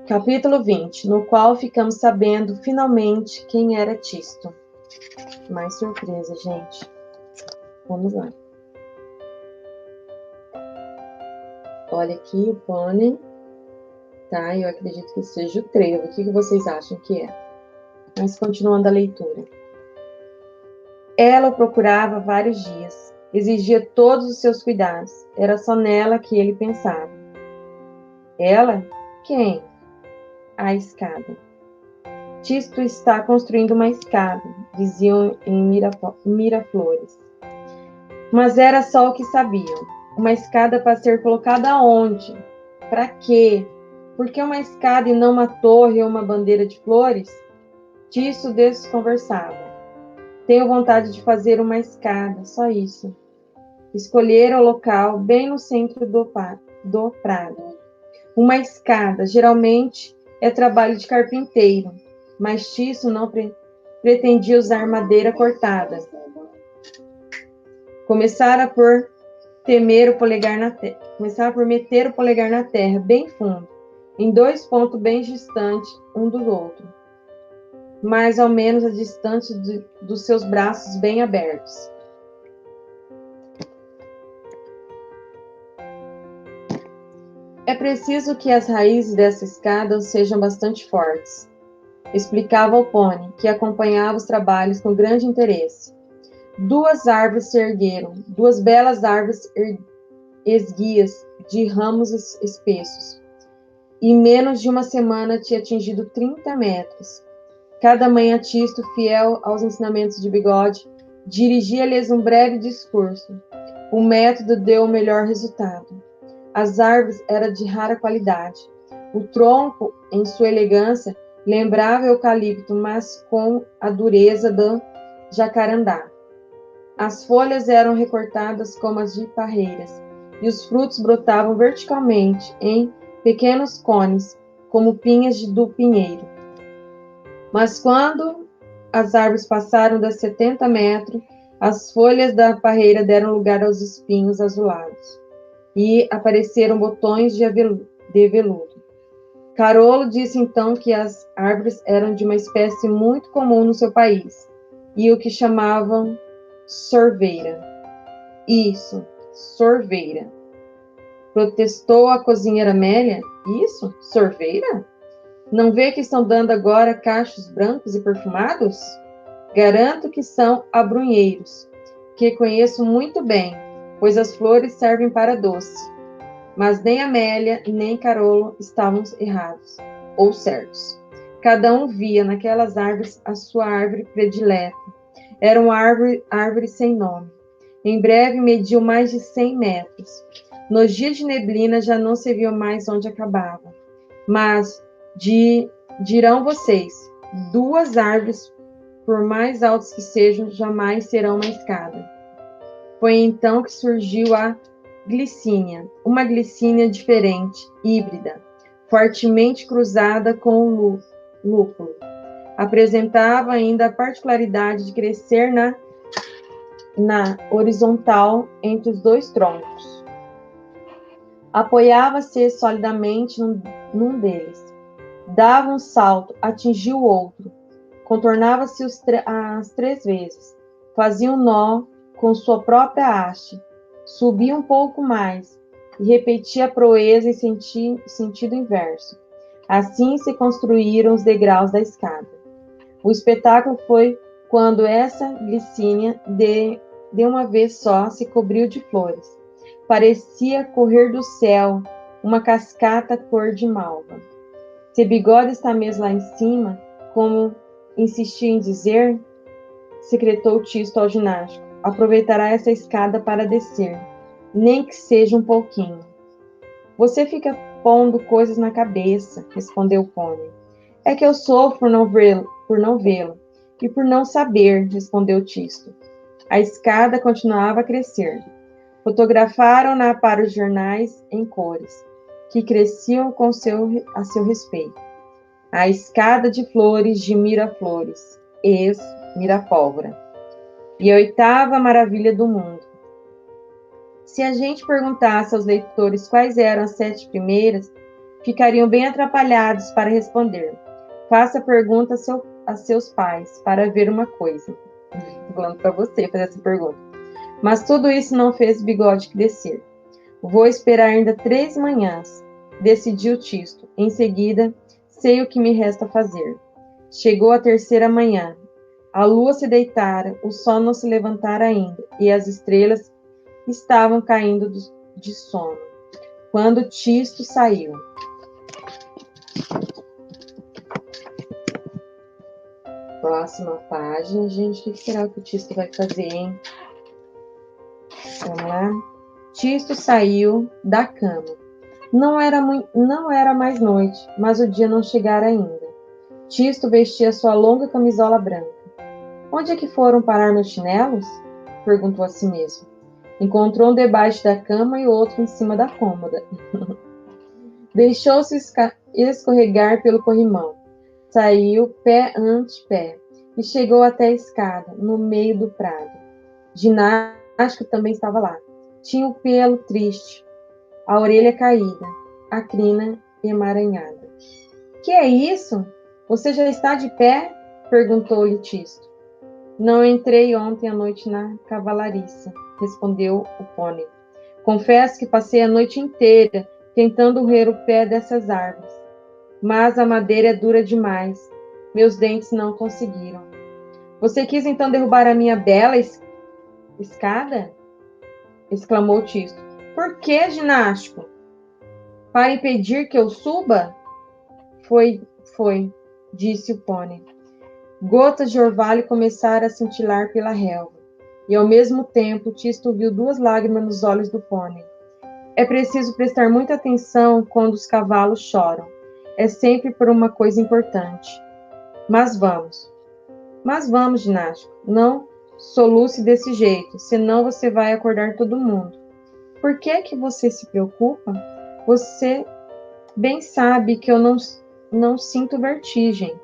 Capítulo 20, no qual ficamos sabendo finalmente quem era Tisto. Mais surpresa, gente. Vamos lá. Olha aqui o pônei, tá? Eu acredito que seja o trevo. O que vocês acham que é? Mas continuando a leitura. Ela o procurava vários dias, exigia todos os seus cuidados. Era só nela que ele pensava. Ela? Quem? A escada. Tisto está construindo uma escada, diziam em Miraflores. Mas era só o que sabiam. Uma escada para ser colocada aonde? Para quê? Por que uma escada e não uma torre ou uma bandeira de flores? Tisto desconversava. Tenho vontade de fazer uma escada, só isso. Escolheram o local bem no centro do prado. Uma escada, geralmente, é trabalho de carpinteiro, mas Tisto não pretendia usar madeira cortada. Começara por meter o polegar na terra, bem fundo, em 2 pontos bem distantes um do outro, mais ou menos a distância dos seus braços bem abertos. É preciso que as raízes dessa escada sejam bastante fortes, explicava o pônei, que acompanhava os trabalhos com grande interesse. 2 árvores se ergueram, 2 belas árvores esguias de ramos espessos, e menos de uma semana tinha atingido 30 metros. Cada manhã Tisto, fiel aos ensinamentos de Bigode, dirigia-lhes um breve discurso. O método deu o melhor resultado. As árvores eram de rara qualidade. O tronco, em sua elegância, lembrava eucalipto, mas com a dureza do jacarandá. As folhas eram recortadas como as de parreiras, e os frutos brotavam verticalmente em pequenos cones, como pinhas do pinheiro. Mas quando as árvores passaram das 70 metros, as folhas da parreira deram lugar aos espinhos azulados, e apareceram botões de veludo. Carolo disse então que as árvores eram de uma espécie muito comum no seu país, e o que chamavam sorveira. Isso, sorveira. Protestou a cozinheira Amélia. Isso, sorveira? Não vê que estão dando agora cachos brancos e perfumados? Garanto que são abrunheiros, que conheço muito bem, pois as flores servem para doce. Mas nem Amélia nem Carolo estavam errados, ou certos. Cada um via naquelas árvores a sua árvore predileta. Era uma árvore sem nome. Em breve mediu mais de 100 metros. Nos dias de neblina já não se viu mais onde acabava. Mas, dirão vocês, 2 árvores, por mais altas que sejam, jamais serão uma escada. Foi então que surgiu a glicínia, uma glicínia diferente, híbrida, fortemente cruzada com o lúpulo. Apresentava ainda a particularidade de crescer na horizontal entre os 2 troncos. Apoiava-se solidamente num deles. Dava um salto, atingia o outro. Contornava-se as 3 vezes. Fazia um nó com sua própria haste. Subia um pouco mais e repetia a proeza em sentido inverso. Assim se construíram os degraus da escada. O espetáculo foi quando essa glicínia, de uma vez só, se cobriu de flores. Parecia correr do céu uma cascata cor de malva. Se Bigode está mesmo lá em cima, como insistia em dizer, secretou Tisto ao ginástico, aproveitará essa escada para descer, nem que seja um pouquinho. Você fica pondo coisas na cabeça, respondeu o pônei. É que eu sofro por não vê-lo, e por não saber, respondeu Tisto. A escada continuava a crescer. Fotografaram-na para os jornais em cores, que cresciam a seu respeito. A escada de flores de Miraflores, ex-Mirapólvora. E a 8ª maravilha do mundo. Se a gente perguntasse aos leitores quais eram as 7 primeiras, ficariam bem atrapalhados para responder. Faça pergunta a seus pais para ver uma coisa. Estou falando para você fazer essa pergunta. Mas tudo isso não fez Bigode crescer. Vou esperar ainda 3 manhãs, decidiu Tisto. Em seguida, sei o que me resta fazer. Chegou a 3ª manhã. A lua se deitara, o sol não se levantara ainda, e as estrelas estavam caindo de sono, quando Tisto saiu. Próxima página, gente. O que será que o Tisto vai fazer, hein? Vamos lá. Tisto saiu da cama. Não era mais noite, mas o dia não chegara ainda. Tisto vestia sua longa camisola branca. Onde é que foram parar meus chinelos? Perguntou a si mesmo. Encontrou um debaixo da cama e outro em cima da cômoda. Deixou-se escorregar pelo corrimão. Saiu pé ante pé e chegou até a escada, no meio do prado. Ginástico também estava lá. Tinha o pelo triste, a orelha caída, a crina emaranhada. Que é isso? Você já está de pé? Perguntou-lhe Tisto. Não entrei ontem à noite na cavalariça, respondeu o pônei. Confesso que passei a noite inteira tentando roer o pé dessas árvores, mas a madeira é dura demais. Meus dentes não conseguiram. Você quis então derrubar a minha bela escada? Exclamou Tisto. Por que, Ginástico? Para impedir que eu suba? Foi, disse o pônei. Gotas de orvalho começaram a cintilar pela relva, e ao mesmo tempo Tisto viu 2 lágrimas nos olhos do pônei. É preciso prestar muita atenção quando os cavalos choram. É sempre por uma coisa importante. Mas vamos, Ginástico. Não soluce desse jeito, senão você vai acordar todo mundo. Por que você se preocupa? Você bem sabe que eu não sinto vertigem.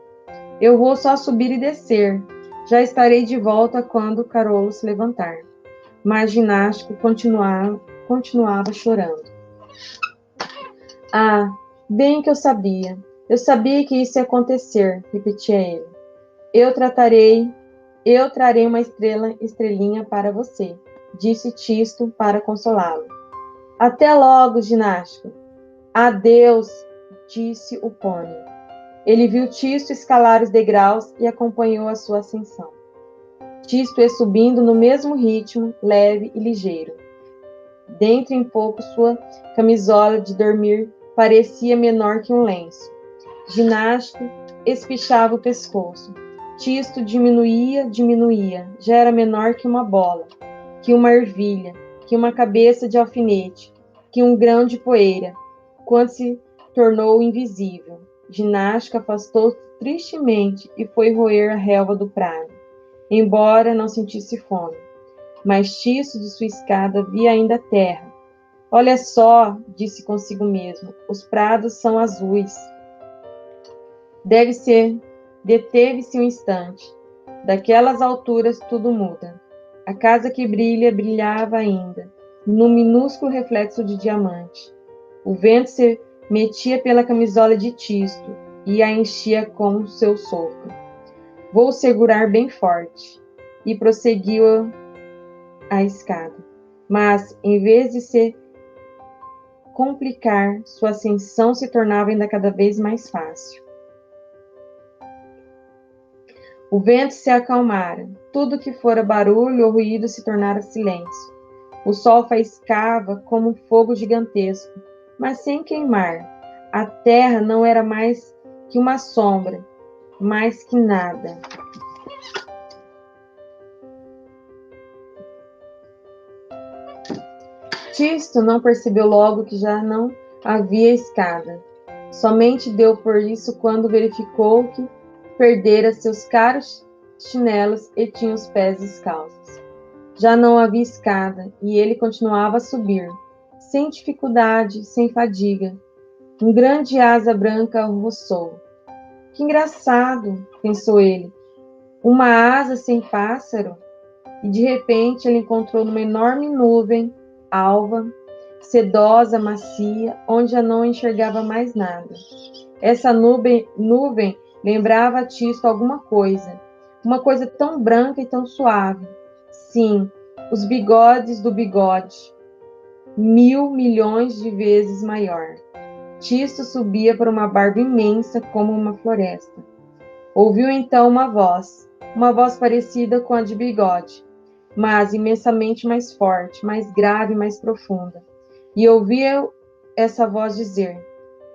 Eu vou só subir e descer. Já estarei de volta quando Carolo se levantar. Mas Ginástico continuava chorando. Ah, bem que eu sabia. Eu sabia que isso ia acontecer, repetia ele. Eu trarei uma estrelinha para você, disse Tisto para consolá-lo. Até logo, Ginástico. Adeus, disse o pônei. Ele viu Tisto escalar os degraus e acompanhou a sua ascensão. Tisto ia subindo no mesmo ritmo, leve e ligeiro. Dentro em pouco, sua camisola de dormir parecia menor que um lenço. Ginástico espichava o pescoço. Tisto diminuía, já era menor que uma bola, que uma ervilha, que uma cabeça de alfinete, que um grão de poeira, quando se tornou invisível. Ginástico afastou-se tristemente e foi roer a relva do prado, embora não sentisse fome. Mas Tisto de sua escada via ainda a terra. Olha só, disse consigo mesmo, os prados são azuis. Deteve-se um instante. Daquelas alturas tudo muda. A casa que brilhava ainda, num minúsculo reflexo de diamante. O vento se metia pela camisola de Tisto e a enchia com seu sopro. Vou segurar bem forte. E prosseguiu a escada. Mas, em vez de se complicar, sua ascensão se tornava ainda cada vez mais fácil. O vento se acalmara. Tudo que fora barulho ou ruído se tornara silêncio. O sol faiscava como um fogo gigantesco, mas sem queimar. A terra não era mais que uma sombra, mais que nada. Tisto não percebeu logo que já não havia escada. Somente deu por isso quando verificou que perdera seus caros chinelos e tinha os pés descalços. Já não havia escada e ele continuava a subir, sem dificuldade, sem fadiga. Um grande asa branca o roçou. Que engraçado, pensou ele. Uma asa sem pássaro? E de repente ele encontrou numa enorme nuvem alva, sedosa, macia, onde já não enxergava mais nada. Essa nuvem lembrava a Tisto alguma coisa. Uma coisa tão branca e tão suave. Sim, os bigodes do bigode. 1.000.000.000 de vezes maior. Tisto subia por uma barba imensa como uma floresta. Ouviu então uma voz parecida com a de bigode, mas imensamente mais forte, mais grave, mais profunda. E ouvia essa voz dizer: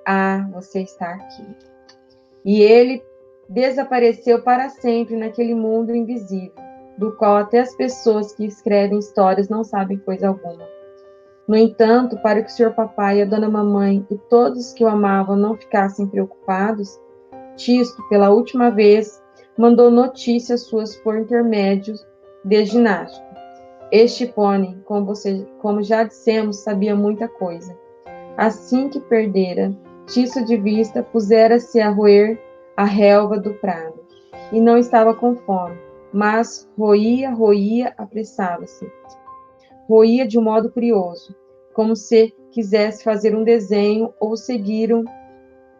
"Ah, você está aqui." E ele desapareceu para sempre naquele mundo invisível, do qual até as pessoas que escrevem histórias não sabem coisa alguma. No entanto, para que o Sr. Papai e a Dona Mamãe e todos que o amavam não ficassem preocupados, Tisto, pela última vez, mandou notícias suas por intermédio de ginástica. Este pônei, como já dissemos, sabia muita coisa. Assim que perdera Tisto de vista, pusera-se a roer a relva do prado. E não estava com fome, mas roía, apressava-se. Roía de um modo curioso, como se quisesse fazer um desenho ou seguir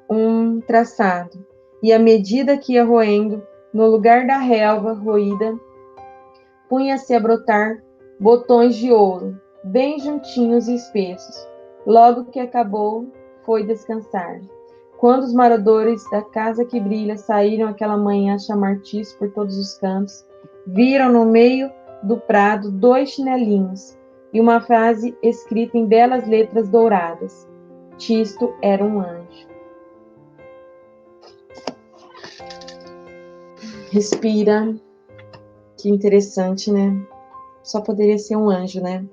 um traçado. E à medida que ia roendo, no lugar da relva roída, punha-se a brotar botões de ouro, bem juntinhos e espessos. Logo que acabou, foi descansar. Quando os moradores da casa que brilha saíram aquela manhã a chamar Tisto por todos os cantos, viram no meio do prado 2 chinelinhos e uma frase escrita em belas letras douradas: Tisto era um anjo. Respira. Que interessante, né? Só poderia ser um anjo, né?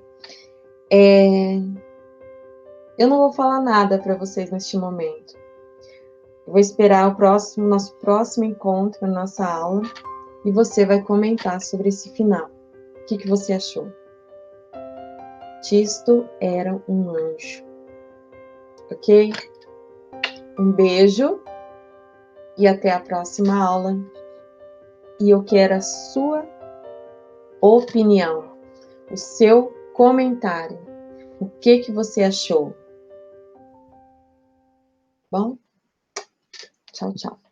Eu não vou falar nada para vocês neste momento. Eu vou esperar nosso próximo encontro, a nossa aula, e você vai comentar sobre esse final. O que você achou? Tisto era um anjo. Ok? Um beijo e até a próxima aula. E eu quero a sua opinião, o seu comentário. O que você achou? Bom? Tchau, tchau.